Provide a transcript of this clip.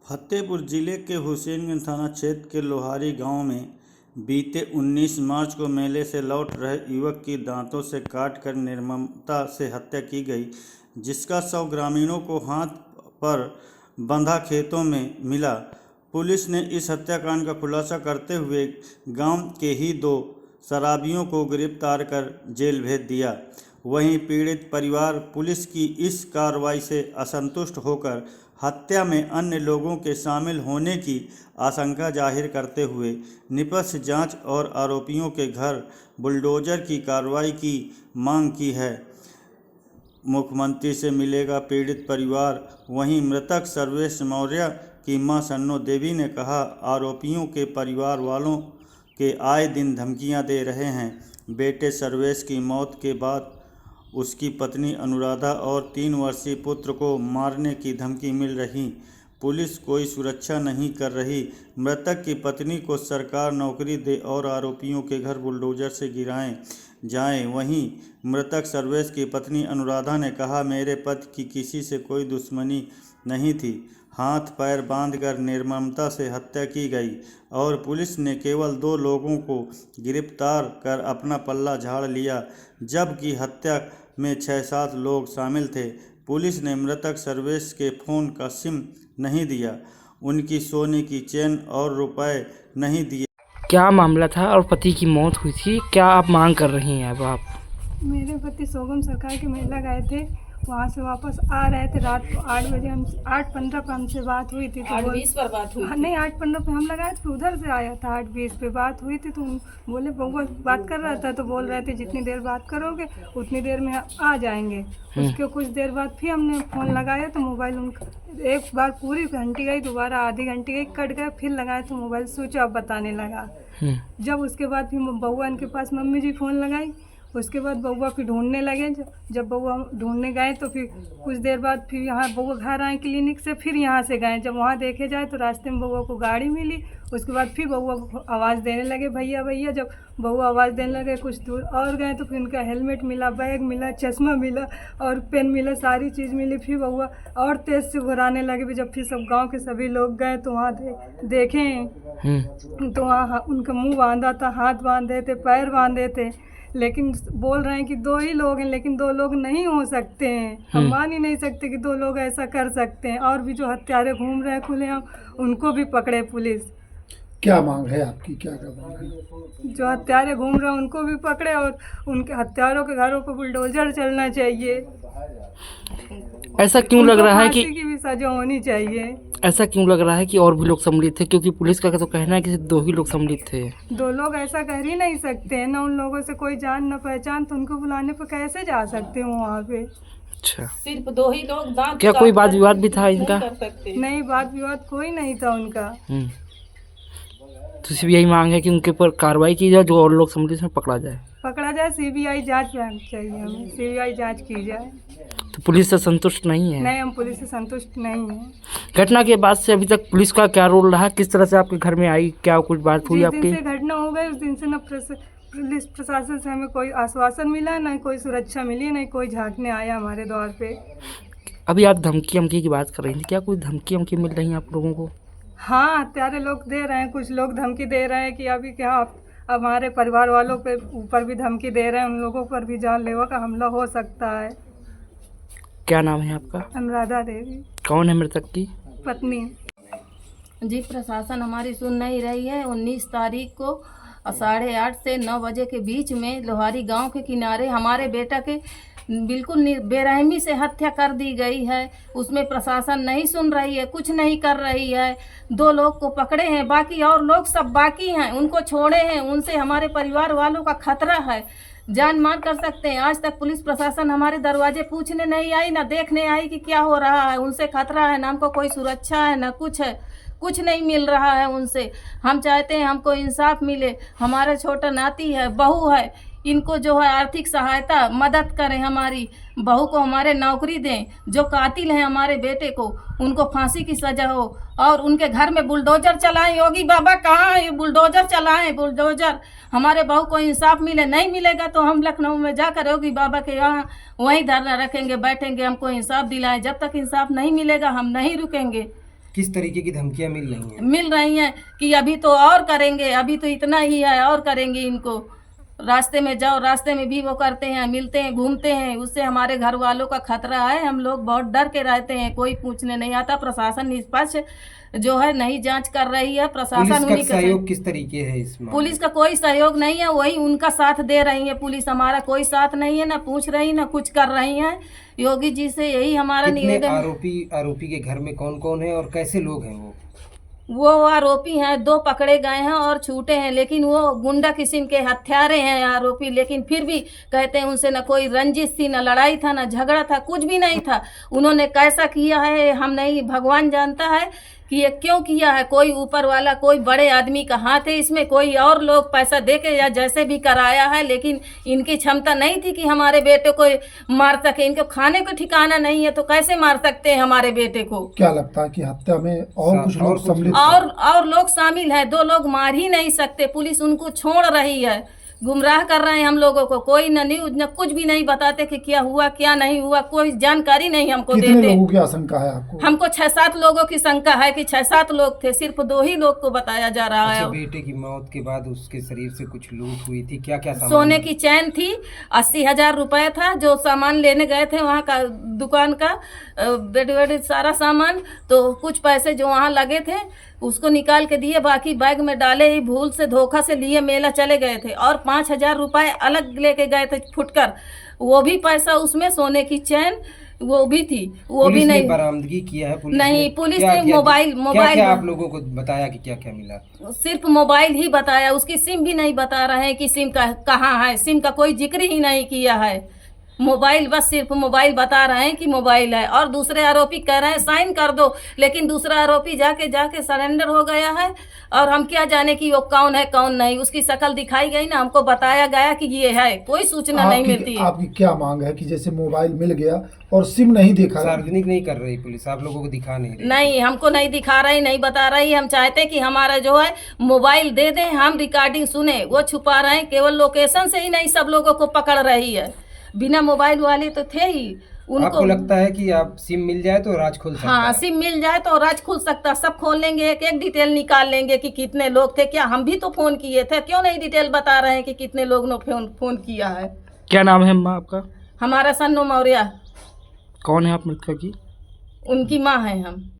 फतेहपुर जिले के हुसैनगंज थाना क्षेत्र के लोहारी गांव में बीते 19 मार्च को मेले से लौट रहे युवक की दांतों से काटकर निर्ममता से हत्या की गई, जिसका शव ग्रामीणों को हाथ पर बंधा खेतों में मिला। पुलिस ने इस हत्याकांड का खुलासा करते हुए गांव के ही 2 शराबियों को गिरफ्तार कर जेल भेज दिया। वहीं पीड़ित परिवार पुलिस की इस कार्रवाई से असंतुष्ट होकर हत्या में अन्य लोगों के शामिल होने की आशंका जाहिर करते हुए निष्पक्ष जांच और आरोपियों के घर बुलडोजर की कार्रवाई की मांग की है। मुख्यमंत्री से मिलेगा पीड़ित परिवार। वहीं मृतक सर्वेश मौर्य की मां सन्नो देवी ने कहा, आरोपियों के परिवार वालों के आए दिन धमकियां दे रहे हैं। बेटे सर्वेश की मौत के बाद उसकी पत्नी अनुराधा और 3 वर्षीय पुत्र को मारने की धमकी मिल रही। पुलिस कोई सुरक्षा नहीं कर रही। मृतक की पत्नी को सरकार नौकरी दे और आरोपियों के घर बुलडोजर से गिराएं जाएं। वहीं मृतक सर्वेश की पत्नी अनुराधा ने कहा, मेरे पति की किसी से कोई दुश्मनी नहीं थी। हाथ पैर बांधकर निर्ममता से हत्या की गई और पुलिस ने केवल 2 लोगों को गिरफ्तार कर अपना पल्ला झाड़ लिया, जबकि हत्या में 6-7 लोग शामिल थे। पुलिस ने मृतक सर्वेश के फ़ोन का सिम नहीं दिया, उनकी सोने की चेन और रुपए नहीं दिए। क्या मामला था और पति की मौत हुई थी, क्या आप मांग कर रही हैं अब आप? मेरे पति सोगम सरकार के मेला गए थे, वहाँ से वापस आ रहे थे रात को 8 बजे। हम 8:15 पर हमसे बात हुई थी, तो 8:20 पर बात हुई नहीं 8:15 पे हम लगाए थे, उधर से आया था। 8:20 पे बात हुई थी, तो बोले बउआ बात कर रहा था, तो बोल रहे थे जितनी देर बात करोगे उतनी देर में आ जाएंगे। उसके कुछ देर बाद फिर हमने फ़ोन लगाया तो मोबाइल उनका एक बार पूरी घंटी गई, दोबारा आधी घंटी गई, कट गया। फिर लगाया तो मोबाइल स्विच ऑफ बताने लगा। जब उसके बाद फिर बउआ इनके पास मम्मी जी फ़ोन लगाई, उसके बाद बउआ फिर ढूंढने लगे। जब बउआ ढूंढने गए तो फिर कुछ देर बाद फिर यहाँ बउआ घर आए क्लिनिक से, फिर यहाँ से गए। जब वहाँ देखे जाए तो रास्ते में बउआ को गाड़ी मिली। उसके बाद फिर बउआ आवाज़ देने लगे, भैया भैया। जब बउआ आवाज़ देने लगे कुछ दूर और गए तो फिर उनका हेलमेट मिला, बैग मिला, चश्मा मिला और पेन मिला, सारी चीज़ मिली। फिर बउआ और तेज़ से घुराने लगे। जब फिर सब गाँव के सभी लोग गए तो वहाँ देखें तो वहाँ उनका मुँह बांधा था, हाथ बांधे थे, पैर बांधे थे, लेकिन बोल रहे हैं कि 2 ही लोग हैं, लेकिन 2 लोग नहीं हो सकते हैं। हम मान ही नहीं सकते कि 2 लोग ऐसा कर सकते हैं। और भी जो हत्यारे घूम रहे हैं खुलेआम, उनको भी पकड़े पुलिस। क्या मांग है आपकी, क्या मांग है? जो हत्यारे घूम रहे हैं उनको भी पकड़े और उनके हत्यारों के घरों पर बुलडोजर चलना चाहिए। ऐसा क्यों लग रहा है कि फांसी की भी सजा होनी चाहिए? ऐसा क्यों लग रहा है कि और भी लोग सम्मिलित थे, क्योंकि पुलिस का तो कहना है कि सिर्फ 2 ही लोग सम्मिलित थे। 2 लोग ऐसा कर ही नहीं सकते हैं ना। उन लोगों से कोई जान न पहचान, तो उनको बुलाने पर कैसे जा सकते हो वहाँ पे? अच्छा, सिर्फ 2 ही लोग दांत क्या कोई वाद विवाद भी था इनका? नहीं, वाद विवाद कोई नहीं था उनका। तो सिर्फ यही मांग है कि उनके ऊपर कार्रवाई की जाए, जो और लोग सम्मिलित में पकड़ा जाए। सीबीआई जांच चाहिए हमें, सीबीआई जांच की जाए। तो पुलिस से संतुष्ट नहीं है? नहीं, हम पुलिस से संतुष्ट नहीं हैं। घटना के बाद से अभी तक पुलिस का क्या रोल रहा, किस तरह से आपके घर में आई, क्या कुछ बात हुई आपकी? जिस दिन से घटना हो गई उस दिन से न पुलिस प्रशासन से हमें कोई आश्वासन मिला, न कोई सुरक्षा मिली, न कोई झांकने आया हमारे द्वार पे। अभी आप धमकी की बात कर रही थी, क्या कोई धमकी मिल रही है आप लोगों को? हाँ, हत्यारे लोग दे रहे हैं, कुछ लोग धमकी दे रहे हैं कि अभी क्या हमारे परिवार वालों पे ऊपर भी धमकी दे रहे हैं, उन लोगों पर भी जानलेवा का हमला हो सकता है। क्या नाम है आपका? अनुराधा देवी। कौन है मृतक की पत्नी? जी, प्रशासन हमारी सुन नहीं रही है। 19 तारीख को 8:30 से 9 बजे के बीच में लोहारी गांव के किनारे हमारे बेटा के बिल्कुल बेरहमी से हत्या कर दी गई है। उसमें प्रशासन नहीं सुन रही है, कुछ नहीं कर रही है। 2 लोग को पकड़े हैं, बाकी और लोग सब बाकी हैं, उनको छोड़े हैं। उनसे हमारे परिवार वालों का खतरा है, जान मार कर सकते हैं। आज तक पुलिस प्रशासन हमारे दरवाजे पूछने नहीं आई, ना देखने आई कि क्या हो रहा है। उनसे खतरा है, ना हमको कोई सुरक्षा है, ना कुछ है, कुछ नहीं मिल रहा है उनसे। हम चाहते हैं हमको इंसाफ मिले। हमारे छोटा नाती है, बहू है, इनको जो है आर्थिक सहायता मदद करें। हमारी बहू को हमारे नौकरी दें। जो कातिल हैं हमारे बेटे को, उनको फांसी की सजा हो और उनके घर में बुलडोजर चलाएं। योगी बाबा कहाँ है? बुलडोजर चलाएं, बुलडोजर। हमारे बहू को इंसाफ मिले। नहीं मिलेगा तो हम लखनऊ में जाकर योगी बाबा के यहाँ वहीं धरना रखेंगे, बैठेंगे, हमको इंसाफ दिलाएं। जब तक इंसाफ नहीं मिलेगा हम नहीं रुकेंगे। किस तरीके की धमकियां मिल रही हैं? मिल रही हैं कि अभी तो और करेंगे, अभी तो इतना ही है और करेंगे इनको। रास्ते में जाओ, रास्ते में भी वो करते हैं, मिलते हैं, घूमते हैं। उससे हमारे घर वालों का खतरा है, हम लोग बहुत डर के रहते हैं। कोई पूछने नहीं आता। प्रशासन निष्पक्ष जो है नहीं जांच कर रही है। प्रशासन पुलिस का उन्हीं सहयोग किस तरीके है इसमें? पुलिस का कोई सहयोग नहीं है, वही उनका साथ दे रही है पुलिस। हमारा कोई साथ नहीं है, ना पूछ रही ना कुछ कर रही है। योगी जी से यही हमारा कितने निवेदन। आरोपी के घर में कौन कौन है और कैसे लोग हैं वो आरोपी हैं, 2 पकड़े गए हैं और छूटे हैं, लेकिन वो गुंडा किस्म के हत्यारे हैं आरोपी। लेकिन फिर भी कहते हैं उनसे न कोई रंजिश थी, न लड़ाई था, न झगड़ा था, कुछ भी नहीं था। उन्होंने कैसा किया है हम नहीं, भगवान जानता है कि ये क्यों किया है। कोई ऊपर वाला, कोई बड़े आदमी का हाथ है इसमें। कोई और लोग पैसा दे के या जैसे भी कराया है, लेकिन इनकी क्षमता नहीं थी कि हमारे बेटे को मार सके। इनको खाने को ठिकाना नहीं है तो कैसे मार सकते हैं हमारे बेटे को? क्या लगता है कि हत्या में और कुछ लोग सम्मिलित और लोग शामिल हैं? 2 लोग मार ही नहीं सकते। पुलिस उनको छोड़ रही है, गुमराह कर रहे हैं हम लोगों को। कोई न न्यूज न कुछ भी नहीं बताते कि क्या हुआ क्या नहीं हुआ, कोई जानकारी नहीं हमको कितने देते। लोगों की आशंका है आपको? हमको 6-7 लोगों की शंका है कि 6-7 लोग थे, सिर्फ 2 ही लोग को बताया जा रहा अच्छा, है। बेटे की मौत के बाद उसके शरीर से कुछ लूट हुई थी, क्या क्या सामान? सोने की चैन थी, 80,000 रुपए था जो सामान लेने गए थे वहाँ का दुकान का, बेड वेड सारा सामान। तो कुछ पैसे जो वहाँ लगे थे उसको निकाल के दिए, बाकी बैग में डाले ही भूल से धोखा से लिए मेला चले गए थे। और 5,000 रुपए अलग लेके गए थे फुटकर, वो भी पैसा उसमें, सोने की चैन वो भी थी, वो भी नहीं बरामदगी किया है पुलिस नहीं। पुलिस क्या ने किया? मोबाइल क्या आप लोगों को बताया कि क्या क्या मिला? सिर्फ मोबाइल ही बताया, उसकी सिम भी नहीं बता रहे हैं कि सिम का कहाँ है। सिम का कोई जिक्र ही नहीं किया है। मोबाइल, बस सिर्फ मोबाइल बता रहे हैं कि मोबाइल है। और दूसरे आरोपी कह रहे हैं साइन कर दो, लेकिन दूसरा आरोपी जाके सरेंडर हो गया है। और हम क्या जाने कि वो कौन है कौन नहीं। उसकी शक्ल दिखाई गई ना, हमको बताया गया कि ये है, कोई सूचना नहीं मिलती है। आपकी क्या मांग है कि जैसे मोबाइल मिल गया और सिम नहीं देखा, सार्वजनिक नहीं कर रही पुलिस, आप लोगों को दिखा नहीं रही? नहीं, हमको नहीं दिखा रही, नहीं बता रही। हम चाहते कि हमारा जो है मोबाइल दे दें, हम रिकॉर्डिंग सुने। वो छुपा रहे हैं, केवल लोकेशन से ही नहीं सब लोगों को पकड़ रही है। बिना मोबाइल वाले तो थे ही उनको। आपको लगता है कि आप सिम मिल जाए तो राज खुल सकता है? हाँ, सिम मिल जाए तो राज खुल सकता। सब खोल लेंगे, एक एक डिटेल निकाल लेंगे कि कितने लोग थे। क्या हम भी तो फोन किए थे, क्यों नहीं डिटेल बता रहे हैं कि कितने लोग ने फोन किया है? क्या नाम है माँ आपका? हमारा सन्नू मौर्य। कौन है आप मृतका की? उनकी माँ है हम।